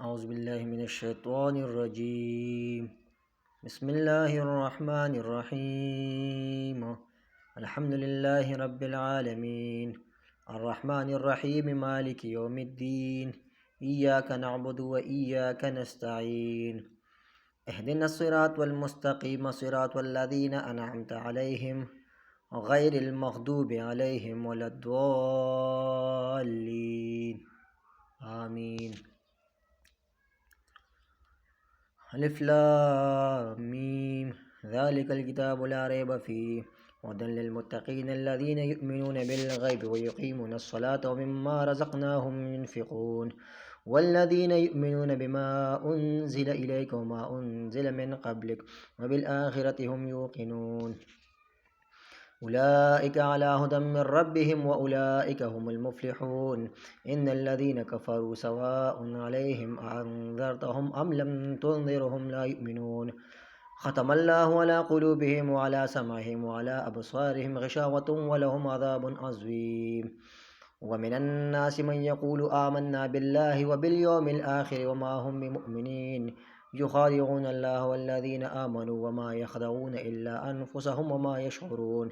أعوذ بالله من الشيطان الرجيم. بسم الله الرحمن الرحيم. الحمد لله رب العالمين، الرحمن الرحيم، مالك يوم الدين. إياك نعبد وإياك نستعين. اهدنا الصراط المستقيم، صراط الذين أنعمت عليهم غير المغضوب عليهم ولا الضالين. آمين. ألف لام ميم، ذلك الكتاب لا ريب فيه هدى للمتقين الذين يؤمنون بالغيب ويقيمون الصلاة ومما رزقناهم ينفقون والذين يؤمنون بما أنزل إليك وما أنزل من قبلك وبالآخرة هم يوقنون. أولئك على هدى من ربهم وأولئك هم المفلحون. إن الذين كفروا سواء عليهم أنذرتهم أم لم تنذرهم لا يؤمنون. ختم الله على قلوبهم وعلى سمعهم وعلى أبصارهم غشاوة ولهم عذاب عظيم. ومن الناس من يقول آمنا بالله وباليوم الآخر وما هم بمؤمنين، يخادعون الله والذين آمنوا وما يخدعون إلا أنفسهم وما يشعرون.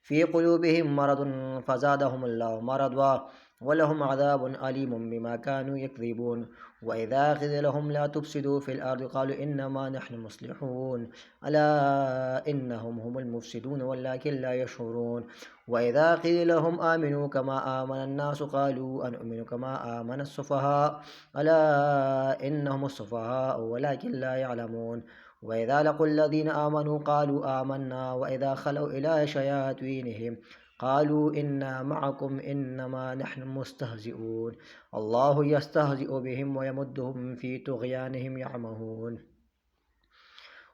في قلوبهم مرض فزادهم الله مرضا ولهم عذاب أليم بما كانوا يكذبون. وإذا قيل لهم لا تفسدوا في الأرض قالوا إنما نحن مصلحون ألا إنهم هم المفسدون ولكن لا يشعرون. وإذا قيل لهم آمنوا كما آمن الناس قالوا أنؤمن كما آمن السفهاء ألا إنهم السفهاء ولكن لا يعلمون. وإذا لقوا الذين آمنوا قالوا آمنا وإذا خلوا إلى شياطينهم قالوا إنا معكم إنما نحن مستهزئون. الله يستهزئ بهم ويمدهم في طغيانهم يعمهون.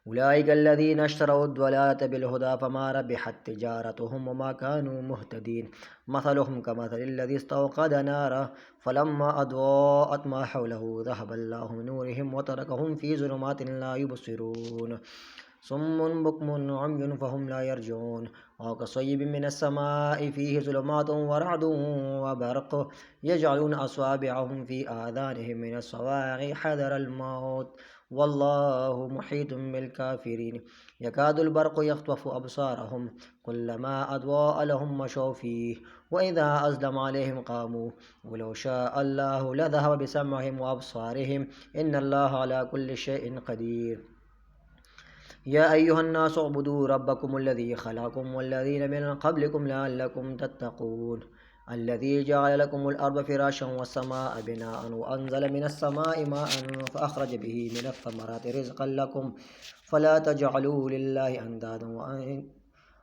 أولئك الذين اشتروا الضلالة بالهدى فما ربحت تجارتهم وما كانوا مهتدين. مثلهم كمثل الذي استوقد نارا فلما أضاءت ما حوله ذهب الله بنورهم وتركهم في ظلمات لا يبصرون. صم بكم عمي فهم لا يرجعون. وكصيب من السماء فيه ظلمات ورعد وبرق يجعلون أصابعهم في آذانهم من الصواعق حذر الموت والله محيط بالكافرين. يكاد البرق يخطف أبصارهم كلما أضاء لهم مشوا فيه وإذا أظلم عليهم قاموا ولو شاء الله لذهب بسمعهم وأبصارهم إن الله على كل شيء قدير. يا أيها الناس اعبدوا ربكم الذي خلقكم والذين من قبلكم لعلكم تتقون. الذي جعل لكم الأرض فراشا والسماء بناء وأنزل من السماء ماء فأخرج به من الثمرات رزقا لكم فلا تجعلوا لله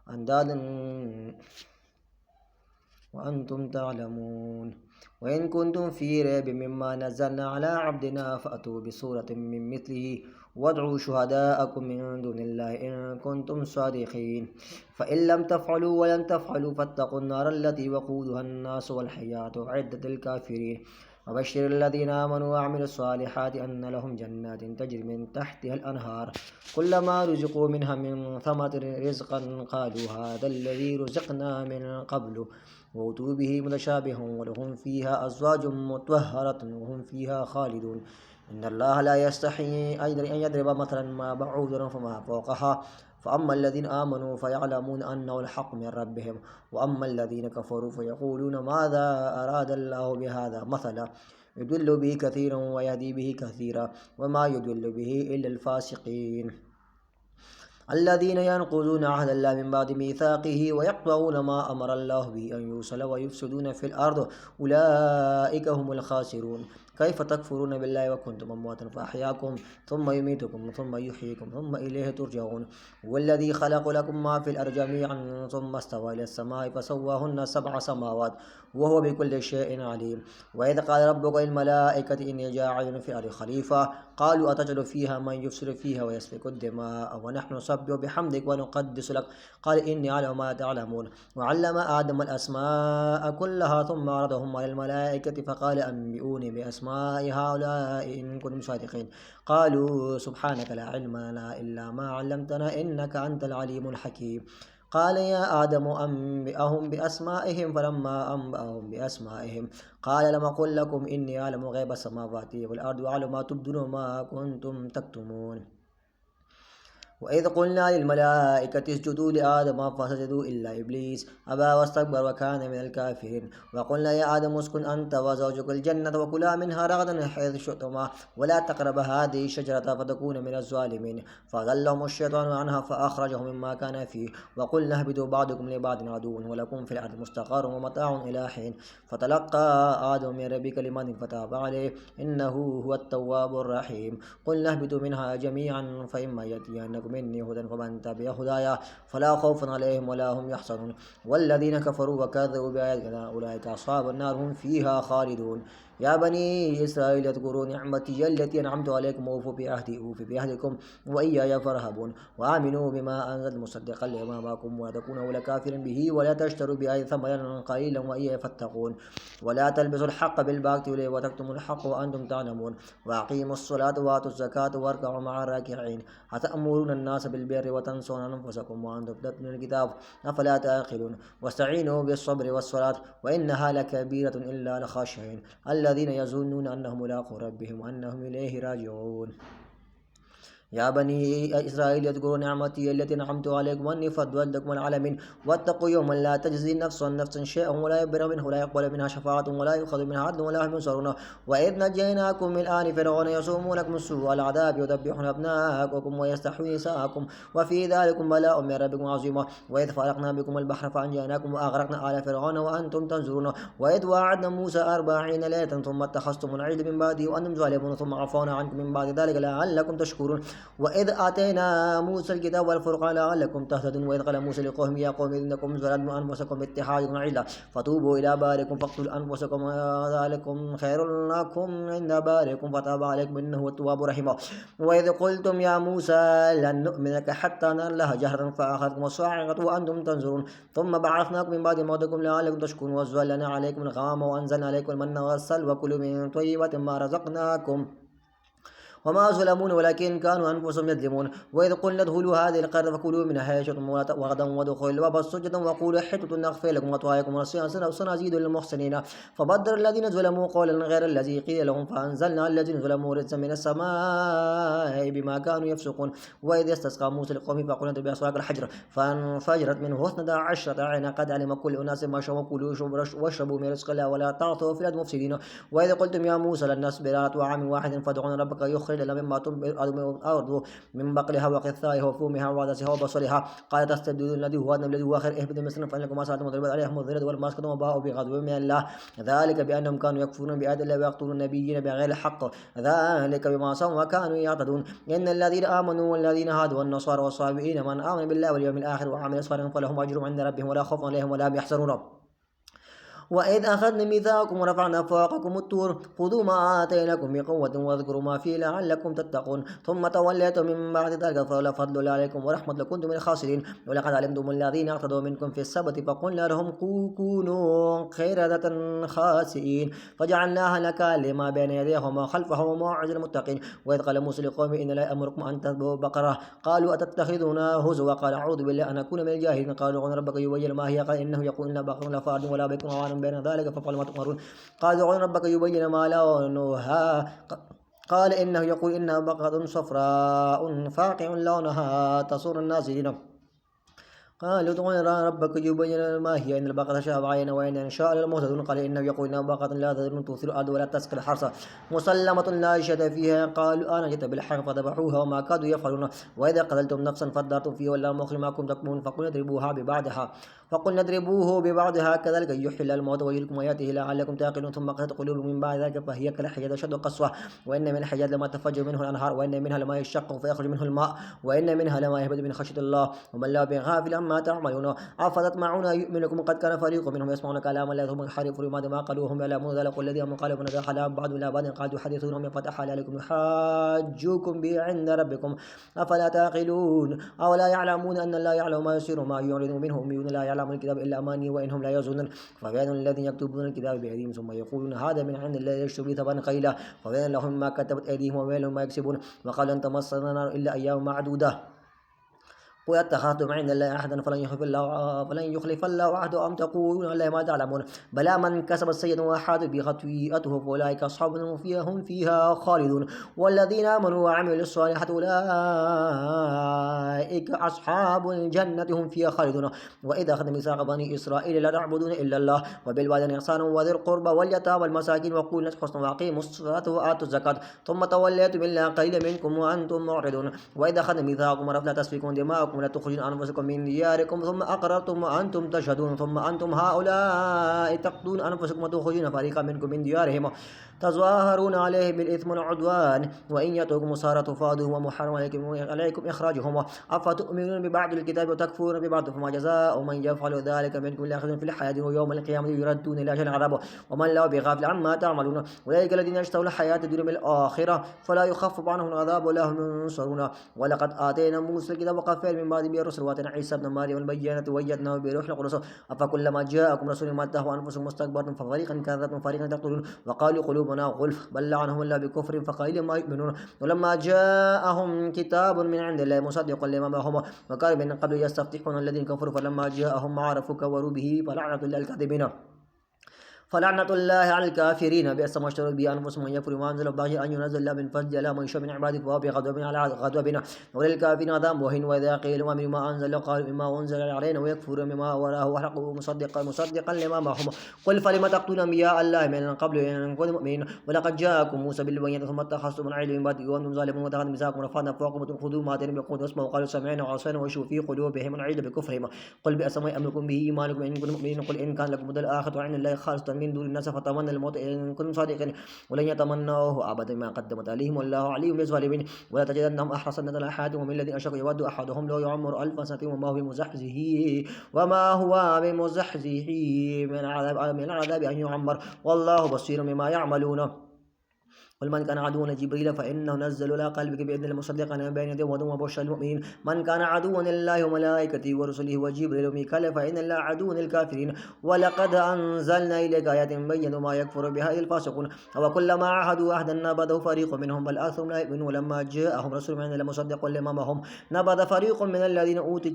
أندادا وأنتم تعلمون. وإن كنتم في ريب مما نزلنا على عبدنا فأتوا بسورة من مثله وادعوا شهداءكم من دون الله إن كنتم صادقين. فإن لم تفعلوا ولن تفعلوا فاتقوا النار التي وقودها الناس والحياة أعدت الكافرين. وبشر الذين آمنوا وعملوا الصالحات أن لهم جنات تجري من تحتها الأنهار كلما رزقوا منها من ثمرة رزقا قالوا هذا الذي رزقنا من قبل وأتوا به متشابها ولهم فيها أزواج مطهرة وهم فيها خالدون. إن الله لا يستحي أن يضرب مثلا ما بعوضة فما فوقها فأما الذين آمنوا فيعلمون أنه الحق من ربهم وأما الذين كفروا فيقولون ماذا أراد الله بهذا مثلا يضل به كثيرا ويهدي به كثيرا وما يضل به إلا الفاسقين. الذين ينقضون عهد الله من بعد ميثاقه ويقطعون ما أمر الله به أن يوصل ويفسدون في الأرض أولئك هم الخاسرون. كيف تكفرون بالله وكنتم أمواتا فأحياكم ثم يميتكم ثم يحييكم ثم إليه ترجعون. والذي خلق لكم ما في الأرض جميعا ثم استوى إلى السماء فسواهن 7 سماوات وهو بكل شيء عليم. وإذ قال ربك للملائكة إني جاعل في الأرض خليفة قالوا أتجعل فيها من يفسد فيها ويسفك الدماء ونحن نسبح بحمدك ونقدس لك قال إني أعلم ما تعلمون. وعلم آدم الأسماء كلها ثم عرضهم على الملائكة فقال أنبئوني بأسماء هؤلاء إن كنتم صادقين قالوا سبحانك لا علم لنا إلا ما علمتنا إنك أنت العليم الحكيم. قال يا آدم أنبئهم بأسمائهم فلما أنبأهم بأسمائهم قال لم أقل لكم إني أعلم غيب السماوات والأرض وأعلم ما تبدون وما كنتم تكتمون وإذ قلنا للملائكة اسجدوا لآدم فسجدوا إلا إبليس أبى واستكبر وكان من الكافرين وقلنا يا آدم اسكن أنت وزوجك الجنة وكلا منها رغدا حيث شئتما ولا تقربا هذه الشجرة فتكون من الظالمين فضلهم الشيطان عنها فأخرجهم مما كان فيه وقلنا اهبطوا بعضكم لبعض عدو ولكم في الأرض مستقر ومتاع إلى حين فتلقى آدم من ربه كلمات فتاب عليه إنه هو التواب الرحيم قلنا اهبطوا منها جميعا فإما يأتينكم مني هدى فمن تبع هدايا فلا خوف عليهم ولا هم يحزنون والذين كفروا وكذبوا بآياتنا أولئك أصحاب النار هم فيها خالدون يا بني إسرائيل اذكروا نعمتي التي أنعمت عليكم وأوفوا بعهدي أوف بعهدكم وإياي فارهبون وآمنوا بما أنزل مصدقا لما معكم ولا تكونوا لكافر به ولا تشتروا بآية ثمنا قليلا وإياي فاتقون ولا تلبسوا الحق بالباطل وتكتموا الحق وأنتم تعلمون وأقيموا الصلاة وآتوا الزكاة واركعوا مع الراكعين أتأمرون الناس بالبر وتنسون أنفسكم وأنتم تتلون الكتاب أفلا تعقلون واستعينوا بالصبر والصلاة وإنها لكبيرة إلا الخاشعين الذين يظنون أنهم ملاقو ربهم وأنهم إليه راجعون يا بني إسرائيل اذكروا نعمتي التي أنعمت عليكم وأني فضلتكم على العالمين واتقوا يوما لا تجزي نفس عن نفس شيئا ولا يقبل منه ولا يقبل منها شفاعة ولا يؤخذ منها عدل ولا هم ينصرون وإذ نجيناكم من آل فرعون يسومونكم سوء العذاب يذبحون أبناءكم ويستحيون نساءكم وفي ذلك بلاء من ربكم عظيم وإذ فرقنا بكم البحر فأنجيناكم وأغرقنا آل فرعون وأنتم تنظرون وإذ وعدنا موسى 40 ليلة ثم اتخذتم العجل من بعده وأنتم ظالمون ثم عفونا عنكم من بعد ذلك لعلكم تشكرون وإذ آتينا موسى الكتاب والفرقان لعلكم تهتدون وإذ قال موسى لقومه يا قوم إنكم ظلمتم أنفسكم باتخاذكم العجل فتوبوا إلى بارئكم فاقتلوا أنفسكم ذلكم خير لكم عند بارئكم فتاب عليكم إنه هو التواب الرحيم وإذ قلتم يا موسى لن نؤمن لك حتى نرى الله جهرا فأخذتكم الصاعقة وأنتم تنظرون ثم بعثناكم من بعد موتكم لعلكم تشكرون وظللنا عليكم الغمام وأنزلنا عليكم المن والسلوى وكلوا من طيبات ما رزقناكم وما ظلمون ولكن كانوا أنفسهم يظلمون وإذ قلنا ادخلوا هذه القرية فكلوا منها حيث وغدا وادخلوا الباب سجدا وقولوا حطة نغفر لكم خطاياكم وسنزيد للمحسنين فبدل الذين ظلموا قولا غير الذي قيل لهم فأنزلنا الذين ظلموا رجزا من السماء بما كانوا يفسقون وإذ استسقى موسى لقومه فقلنا اضرب بعصاك الحجر فانفجرت منه 12 عينا قد علم كل أناس ما شربوا كلوا واشربوا من رزق الله ولا تعثوا في الأرض مفسدين وإذ قلتم يا موسى لن نصبر على طعام واحد فادعوا ربك يخرج لنا مما تنبت الأرض من بقلها وقثائها وفومها وعدسها وبصلها قال تستبدلون الذي هو الذي هو خير اهبطوا مصر فإنكم ما سألتم وضربت عليهم الذلة والمسكنة وباءوا بغضب من الله ذلك بأنهم كانوا يكفرون بآيات الله ويقتلون النبيين بغير الحق ذلك بما عصوا وكانوا يعتدون إن الذين آمنوا والذين هادوا والنصارى والصابئين من آمن بالله واليوم الآخر وعمل صالحا فلهم أجر عند ربهم ولا خوف عليهم ولا هم يحزنون وإذ أخذنا ميثاقكم ورفعنا فوقكم الطور خذوا ما آتيناكم بقوة واذكروا ما فيه لعلكم تتقون ثم توليتم من بعد ذلك فلولا فضل الله عليكم ورحمة لكنتم من الخاسرين ولقد علمتم الذين اعتدوا منكم في السبت فقلنا لهم كونوا قردة خاسئين فجعلناها نكالا لما بين يديها وما خلفها وموعظة للمتقين وإذ قال موسى لقومه إن لا أمركم أن تذبحوا بقرة قالوا أتتخذنا هزوا قال أعوذ بالله أن أكون من الجاهلين قالوا ادعوا ربك يبين ما هي قال إنه يقول إن بقر لا فارض ولا بكر عوان بين ذلك فافعلوا ما تؤمرون قال ادعوا ربك يبين ما لونها قال إنه يقول إنها بقرة صفراء فاقع لونها تسر الناظرين قال ادعوا ربك يبين ما هي إن البقرة شاب عين وإن إن شاء المهتدون قال إنه يقول إنها بقرة لا تذر تثير الأرض ولا تسقي الحرث مسلمة لا شيء فيها قالوا أنا جئت بالحق فذبحوها وما كادوا يفعلون وإذا قتلتم نفسا فدارتم فيه ولا مخرج معكم تكمون فقلنا اضربوه ببعضها كذلك يحيي الموت ويريكم آياته لعلكم تعقلون ثم قست قلوبكم من بعد ذلك فهي كالحجارة أشد قسوة وإن من الحجارة لما تفجر منه الأنهار وإن منها لما يشقق فيخرج منه الماء وإن منها لما يهبط من خشية الله وما الله بغافل عما تعملون أفتطمعون أن يؤمنكم قد كان فريق منهم يسمعون كلام الله ثم يحرفون ما قالوا هم يعلمون ذلك والذي هم قالوا من ذا بعض إلى بعض قد يحدثونهم يفتح عليكم يحاجوكم به عند ربكم أفلا تعقلون أولا يعلمون أن الله يعلم ما يسر وما يعلن منه أميون لا يعلمون الكتاب إلا أماني وإنهم لا يظنون فبين الذين يكتبون الكتاب بأيديهم ثم يقولون هذا من عند الله يشتري ثمنا قليلا فبين لهم ما كتبت أيديهم وويل ما يكسبون وقال لن تمسنا النار إلا أيام معدودة قل اتخذتم عند الله أحدا فلن يخلف الله عهده أم تقولون على ما تعلمون بلى من كسب السيئة وأحاط بخطيئته فأولئك أصحاب النار هم فيها خالدون والذين آمنوا وعملوا الصالحات أولئك أصحاب الجنة هم فيها خالدون وإذا أخذ ميثاق بني إسرائيل لا تعبدون إلا الله وبالوالدين إحسانا وذي القربى واليتامى والمساكين وقولوا للناس حسنا وأقيموا الصلاة وآتوا الزكاة ثم توليتم إلا قليلا منكم وأنتم معرضون وإذا أخذ ميثاقكم لا تسفكون دماءكم ولا تخرجون أنفسكم من دياركم ثم أقررتم وأنتم تشهدون ثم أنتم هؤلاء تقتلون أنفسكم وتخرجون فريقا منكم من ديارهم تظاهرون عليهم بالإثم والعدوان وإن يأتوكم أسارى فادوهم ومحرم عليكم إخراجهم أفتؤمنون ببعض الكتاب وتكفرون ببعض فما جزاء من يفعل ذلك منكم إلا خزي في الحياة ويوم القيامة يردون إلى أجل عذاب ومن لا بغافل عما تعملون أولئك الذين يشترون الحياة الدنيا بالآخرة فلا يخفف عنهم العذاب ولا هم ينصرون ولقد آتينا موسى الكتاب وقفينا من بعد به الرسل وآتينا عيسى ابن مريم البينات وأيدناه بروح القدس أفكلما جاءكم رسول ما تهوى أنفسكم واستكبرتم ففريقا كذبتم وفريقا تقتلون وقالوا قلوبنا غلف بل لعنهم الله بكفر فقليلا ما يؤمنون ولما جاءهم كتاب من عند الله مصدق لما معهم وكانوا من قبل يستفتحون الذين كفروا فلما جاءهم ما عرفوا كفروا به فلعنة الله الكاذبين فلعنة الله على الكافرين بئس ما اشتروا به أنفسهم أن يكفروا ما أنزل الله أن ينزل الله من فضل على من يشاء من عباده فهو بغضب على غضبنا وللكافرين عذاب مهين وإذا قيل ومن ما أنزل قالوا مما أنزل علينا ويكفرون مما وراه وحرقوا مصدقا لما معهم قل فلم تقتلون أنبياء الله من قبل إن كنتم مؤمنين ولقد جاءكم موسى بالبينات ثم اتخذتم العجل من بعد وأنتم ظالمون واتخذتم ميثاقكم ورفعنا فوقكم خذوا ما آتيناكم بقوة واسمعوا قالوا سمعنا وعصينا ويشوا في قلوبهم العجل بكفرهم قل بئس ما يأمركم به إيمانكم إن كنتم مؤمنين قل إن كان لكم الدار الآخرة وعند الله خالصة من دون الناس فتمنوا الموت إن كنتم صادقين ولن يتمنوه أبدا ما قدمت عليهم والله عليم بالظالمين ولا تجدنهم أحرص الناس على حياتهم ومن الذين أشركوا يود أحدهم لو يعمر 1000 سنة وما هو بمزحزحه من العذاب أن يعمر والله بصير بما يعملون قل من كان عدوا لجبريل فإنه نزل على قلبك بإذن الله مصدقا بين يديه وهدى وبشرى للمؤمنين من كان عدوا لله وملائكته ورسله وجبريل وميكائيل فإن الله عدو للكافرين ولقد أنزلنا إليك آيات بينات ما يكفر بها الفاسقون وكلما عاهدوا عهدا نبذه فريق منهم بل أكثرهم لا يؤمنون ولما جاءهم رسول من الله مصدق لما معهم نبذ فريق من الذين أوتوا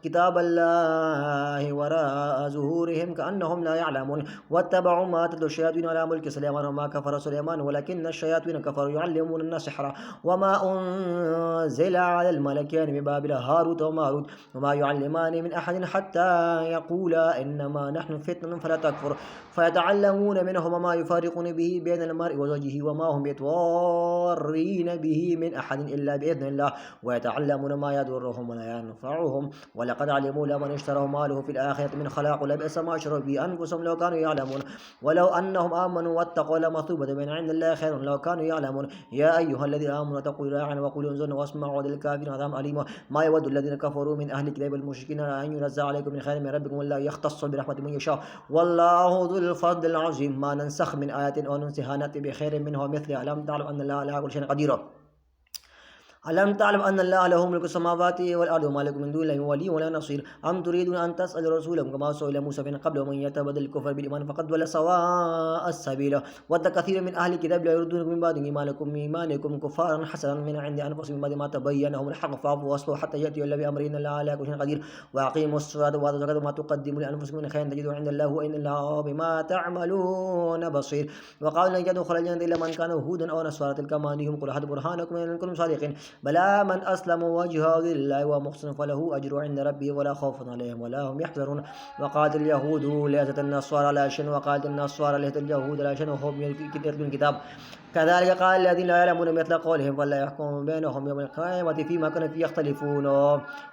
كتاب الله وراء ظهورهم كأنهم لا يعلمون واتبعوا ما تتلو الشياطين على ملك سليمان وما كفر سليمان ولكن الشياطين كفروا يعلمون الناس سحرا وما أنزل على الملكين ببابل هاروت وماروت وما يعلمان من أحد حتى يقولا إنما نحن فتنة فلا تكفر فيتعلمون منهما ما يفارقون به بين المرء وزوجه وما هم بضارين به من أحد إلا بإذن الله ويتعلمون ما يضرهم ولا ينفعهم ولقد علموا لمن اشتروا ماله في الآخرة من خلاق لبئس ما شروا به أنفسهم لو كانوا يعلمون ولو أنهم آمنوا واتقوا لمثوبة من عند الله خير لو كانوا يعلمون يا أيها الذين آمنوا اتقوا الله وقولوا انظروا واسمعوا للكافرين عذاب أليم ما يود الذين كفروا من أهل الكتاب المشركين أن ينزل عليكم من خير من ربكم والله يختص برحمة من يشاء والله ذو الفضل العظيم ما ننسخ من آية أو ننسها نأتي بخير منها مثل ألم تعلم أن الله على كل شيء قدير ألم تعلم أن الله له ملك السماوات والأرض وما لكم من دون الله ولي ولا نصير أم تريدون أن تسألوا رسولكم كما سئل موسى من قبل ومن يتبدل الكفر بالإيمان فقد ضل سواء السبيل ود كثير من أهل الكتاب لا يردونكم من بعد إيمانكم كفارا حسنا من عند أنفسهم من بعد ما تبين لهم الحق فاعفوا واصلحوا حتى يأتي الذي بأمره إن الله على كل شيء قدير وأقيموا الصلاة وآتوا الزكاة وما تقدموا لأنفسكم من خير تجدوه عند الله وإن الله بما تعملون بصير وقال لن يدخل الجنة إلا من كان هودا أو نصارى تلك أمانيهم قل هاتوا برهانكم إن كنتم صادقين بلى من أسلم وجهه لله ومحسن فله أجر عند ربه ولا خوف عليهم ولا هم يحزنون وقالت اليهود ليست النصارى لا شيء وقالت النصارى ليست اليهود لا شيء وهم يتلون الكتاب كذلك قال الذين لا يعلمون مثل قولهم فلا يحكم بينهم يوم القيامة فيما كانوا فيه يختلفون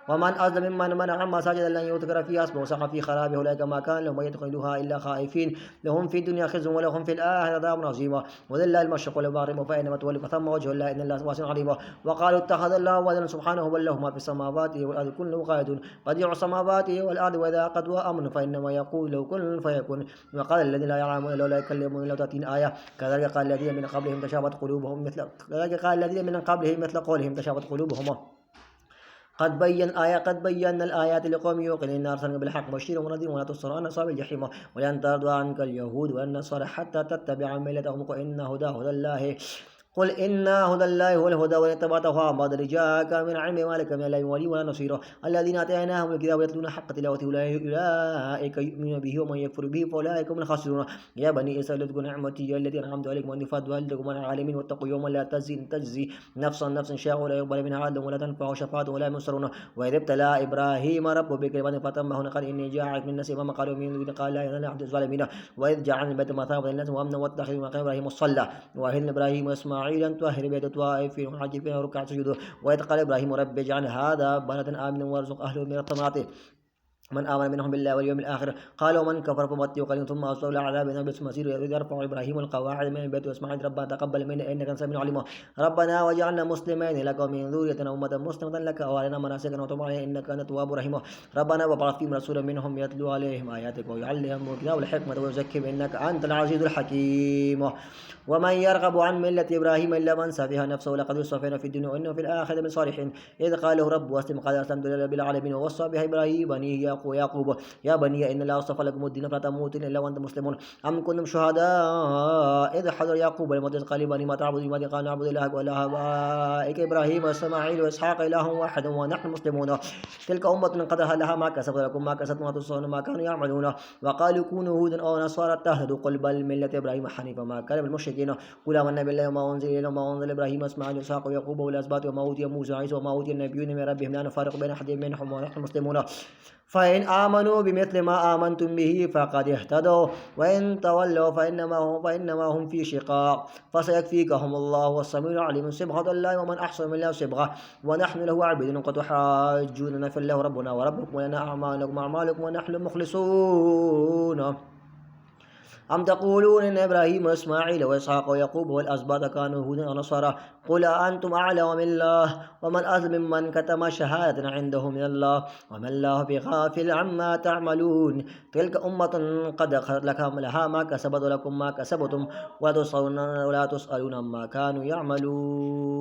ومن أظلم ممن منع مساجد الله أن يذكر فيها اسمه وسعى في خرابه أولئك ما كان لهم يدخلوها إلا خائفين لهم في الدنيا خزي ولهم في الآخرة عذاب عظيم ولله المشرق والمغرب فأينما تولوا فثم وجه الله إن الله واسع عليم وقالوا اتخذ الله ولدا سبحانه بل له ما في السماوات والأرض كله قائد بديع السماوات والأرض وإذا قضى أمرا فإنما يقول له كن فيكون وقال الذين لا يعلمون لولا يكلمون لو تأتينا آية كذلك قال الذين من قبلهم تشابهت قلوبهم مثل قولهم تشابهت قلوبهم قد بينا الآيات لقوم يوقنون أرسلنا بالحق بشيرا ونذيرا ولا تصر عن أصحاب الجحيم ولن ترضى عنك اليهود والنصارى حتى تتبع ملتهم وإن هدى الله قل إن هدى الله هو الهدى وإن اتبعته بعد رجاءك من علم ما لك من الله ولي ولا نصير الذين آتيناهم الكتاب يتلون حق تلاوته أولئك يؤمنون به ومن يكفر به فأولئك هم الخاسرون يا بني إسرائيل اذكروا نعمتي التي أنعمت عليكم وأني فضلتكم على العالمين واتقوا يوما لا تجزي نفس شيئا ولا يقبل منها عدل ولا تنفع شفاعة ولا ينصرون وإذ ابتلى إبراهيم ربه بكلمات فتمهن قال إني جاعلك من الناس إماما قالوا من دون قال لا إله إلا أنت الظالمين وإذ جعلنا البيت مثابة للناس وأمنا واتخذوا مقام إبراهيم مصلى وأهلنا إبراهيم وإسماعيل أن طهر بيت الطائفين والعاكفين وركع السجود وإذ قال إبراهيم رب اجعل هذا بلدا آمنا وارزق أهله من الثمرات من آمن منهم بالله واليوم الآخر قال ومن كفر فمتعه قليلا ثم أصلوا إلى عذاب النار بئس المصير إذ يرفع إبراهيم القواعد من البيت وإسماعيل ربنا تقبل منا إنك أنت السميع العليم ربنا واجعلنا مسلمين لك ومن ذريتنا أمة مسلمة لك وأرنا مناسكنا وتب علينا إنك أنت التواب الرحيم ربنا وابعث فيهم رسولا منهم يتلو عليهم آياتك ويعلمهم الكتاب والحكمة ويزكيهم إنك أنت العزيز الحكيم ومن يرغب عن ملة إبراهيم إلا من سفه نفسه لقد اصطفينا في الدنيا وإنه في الآخرة من الصالحين إذ قال له رب واسلم قال أسلمت لله رب العالمين ووصى بها إبراهيم بنيه يعقوب يا بني إن الله اصطفى لكم الدين فلا تموتن إلا وأنتم مسلمون أم كنتم شهداء إذ حضر يعقوب الموت إذ قال بني ما تعبدون ما قال نعبد الله وإله آبائك إبراهيم وإسماعيل وإسحاق إله واحد ونحن مسلمون تلك أمة قد لها ما كسبت لكم ما كسبتم وتصون ما كانوا يعملون وقالوا كونوا هودا أو نصارى تهتدوا قل بل ملة إبراهيم حنيفا ما كان من المشركين قل آمنا بالله وما أنزل إلينا وما أنزل إبراهيم وإسماعيل وإسحاق ويعقوب والأسباط وما أوتي موسى وعيسى وما أوتي النبيون من ربهم لا نفارق بين أحد منهم ونحن مسلمون فإن آمنوا بمثل ما آمنتم به فقد اهتدوا وإن تولوا فإنما هم في شقاق فسيكفيكهم الله والسميع العليم صبغة الله ومن أحسن من الله صبغة ونحن له عبيد قد تحاجوننا في الله ربنا وربكم ولنا أعمالكم ونحن مخلصون أم تقولون إن إبراهيم وإسماعيل وإسحاق ويعقوب والأسباط كانوا هودا ونصارى قل أنتم أعلم من الله ومن أظلم ممن كتم شهادة عنده من الله وما الله بغافل عما تعملون تلك أمة قد خلت لها ما كسبت ولكم ما كسبتم ولا تسألون عما كانوا يعملون